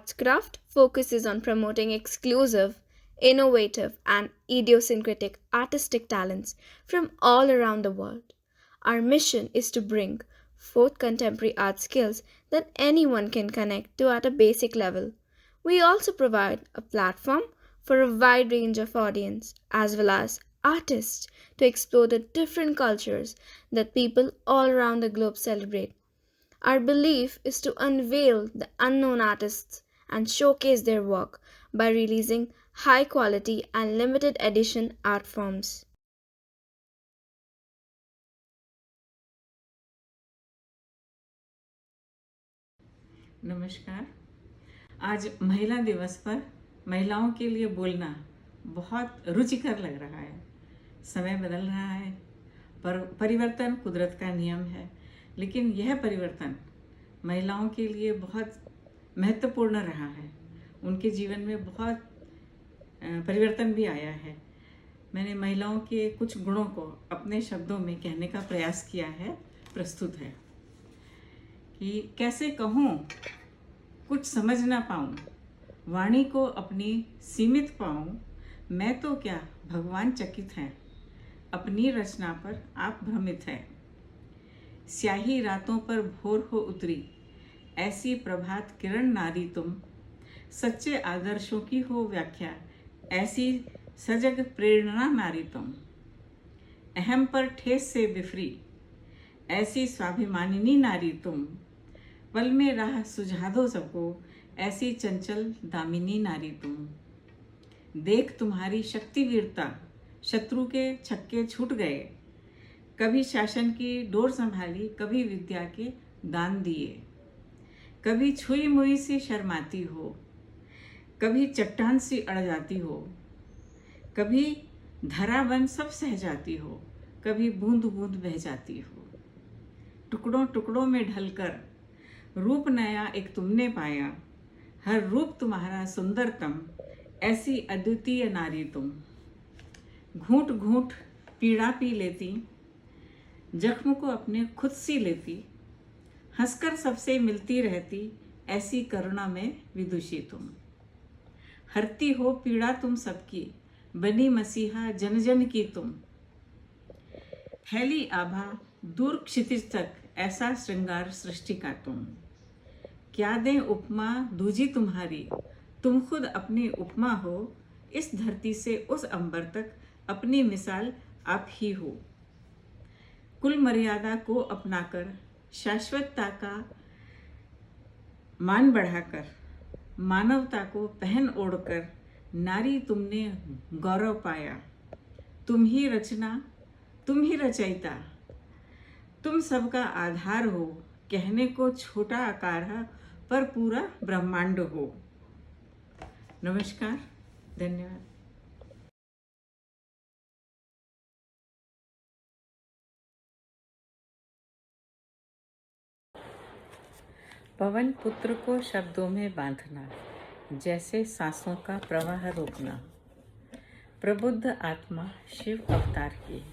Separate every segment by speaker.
Speaker 1: Artscraft focuses on promoting exclusive, innovative, and idiosyncratic artistic talents from all around the world. Our mission is to bring forth contemporary art skills that anyone can connect to at a basic level. We also provide a platform for a wide range of audience as well as artists to explore the different cultures that people all around the globe celebrate. Our belief is to unveil the unknown artists and showcase their work by releasing high quality and limited edition art forms.
Speaker 2: नमस्कार। आज महिला दिवस पर महिलाओं के लिए बोलना बहुत रुचिकर लग रहा है। समय बदल रहा है, पर परिवर्तन कुदरत का नियम है, लेकिन यह परिवर्तन महिलाओं के लिए बहुत महत्वपूर्ण रहा है। उनके जीवन में बहुत परिवर्तन भी आया है। मैंने महिलाओं के कुछ गुणों को अपने शब्दों में कहने का प्रयास किया है, प्रस्तुत है कि कैसे कहूँ, कुछ समझ ना पाऊँ, वाणी को अपनी सीमित पाऊँ, मैं तो क्या भगवान चकित हैं, अपनी रचना पर आप भ्रमित हैं। स्याही रातों पर भोर हो उतरी, ऐसी प्रभात किरण नारी तुम, सच्चे आदर्शों की हो व्याख्या, ऐसी सजग प्रेरणा नारी तुम। अहम पर ठेस से बिफरी, ऐसी स्वाभिमानिनी नारी तुम, पल में राह सुझा दो सबको, ऐसी चंचल दामिनी नारी तुम। देख तुम्हारी शक्ति वीरता, शत्रु के छक्के छूट गए, कभी शासन की डोर संभाली, कभी विद्या के दान दिए, कभी छुई मुई सी शर्माती हो, कभी चट्टान सी अड़ जाती हो, कभी धरा बन सब सह जाती हो, कभी बूंद बूंद बह जाती हो। टुकड़ों टुकड़ों में ढलकर रूप नया एक तुमने पाया, हर रूप तुम्हारा सुंदरतम, ऐसी अद्वितीय नारी तुम। घूंट घूंट पीड़ा पी लेती, जख्म को अपने खुद सी लेती, हंसकर सबसे मिलती रहती, ऐसी करुणा में विदुषी तुम। हरती हो पीड़ा तुम सबकी, बनी मसीहा जन जन की तुम। फैली आभा दूर क्षितिज तक, ऐसा श्रृंगार सृष्टि का तुम। क्या दें उपमा दूजी तुम्हारी, तुम खुद अपनी उपमा हो, इस धरती से उस अंबर तक अपनी मिसाल आप ही हो। कुल मर्यादा को अपनाकर, शाश्वतता का मान बढ़ाकर, मानवता को पहन ओढ़कर, नारी तुमने गौरव पाया। तुम ही रचना, तुम ही रचयिता, तुम सबका आधार हो, कहने को छोटा आकार है पर पूरा ब्रह्मांड हो। नमस्कार, धन्यवाद। पवन पुत्र को शब्दों में बांधना, जैसे सांसों का प्रवाह रोकना। प्रबुद्ध आत्मा शिव अवतार की,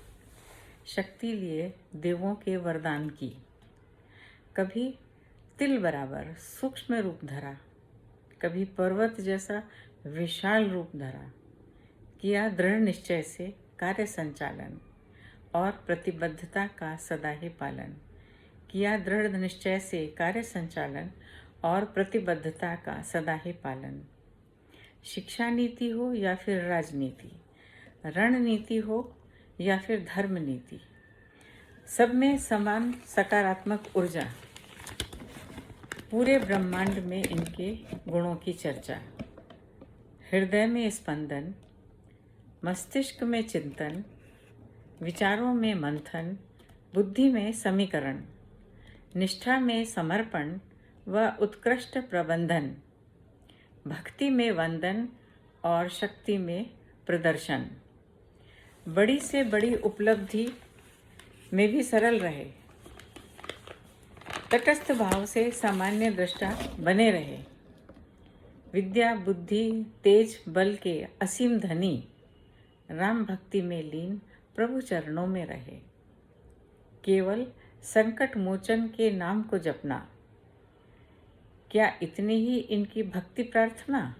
Speaker 2: शक्ति लिए देवों के वरदान की। कभी तिल बराबर सूक्ष्म रूप धरा, कभी पर्वत जैसा विशाल रूप धरा। किया दृढ़ निश्चय से कार्य संचालन और प्रतिबद्धता का सदा ही पालन। किया दृढ़ निश्चय से कार्य संचालन और प्रतिबद्धता का सदा ही पालन। शिक्षा नीति हो या फिर राजनीति, रणनीति हो या फिर धर्म नीति, सब में समान सकारात्मक ऊर्जा। पूरे ब्रह्मांड में इनके गुणों की चर्चा। हृदय में स्पंदन, मस्तिष्क में चिंतन, विचारों में मंथन, बुद्धि में समीकरण, निष्ठा में समर्पण व उत्कृष्ट प्रबंधन, भक्ति में वंदन और शक्ति में प्रदर्शन। बड़ी से बड़ी उपलब्धि में भी सरल रहे, तटस्थ भाव से सामान्य दृष्टा बने रहे। विद्या बुद्धि तेज बल के असीम धनी, राम भक्ति में लीन प्रभु चरणों में रहे। केवल संकट मोचन के नाम को जपना, क्या इतनी ही इनकी भक्ति प्रार्थना?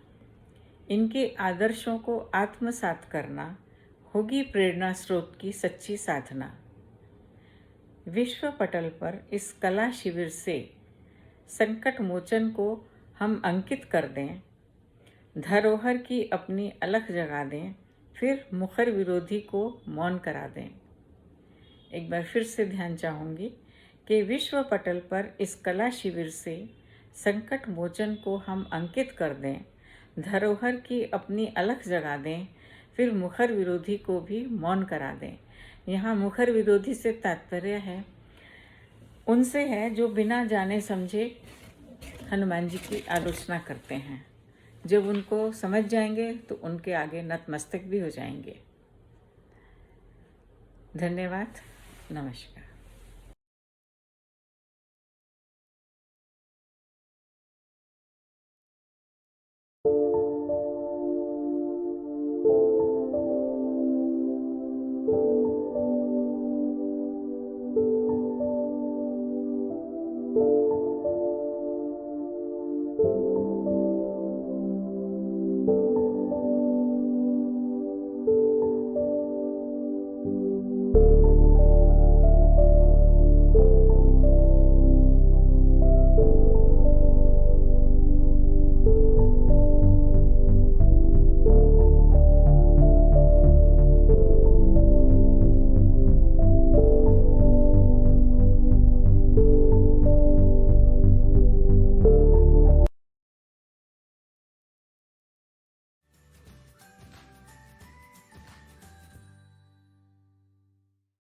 Speaker 2: इनके आदर्शों को आत्मसात करना होगी प्रेरणा स्रोत की सच्ची साधना। विश्व पटल पर इस कला शिविर से संकट मोचन को हम अंकित कर दें, धरोहर की अपनी अलख जगा दें, फिर मुखर विरोधी को मौन करा दें। एक बार फिर से ध्यान चाहूँगी कि विश्व पटल पर इस कला शिविर से संकट मोचन को हम अंकित कर दें, धरोहर की अपनी अलख जगा दें, फिर मुखर विरोधी को भी मौन करा दें। यहाँ मुखर विरोधी से तात्पर्य है उनसे है जो बिना जाने समझे हनुमान जी की आलोचना करते हैं। जब उनको समझ जाएंगे तो उनके आगे नतमस्तक भी हो जाएंगे। धन्यवाद। नमस्कार।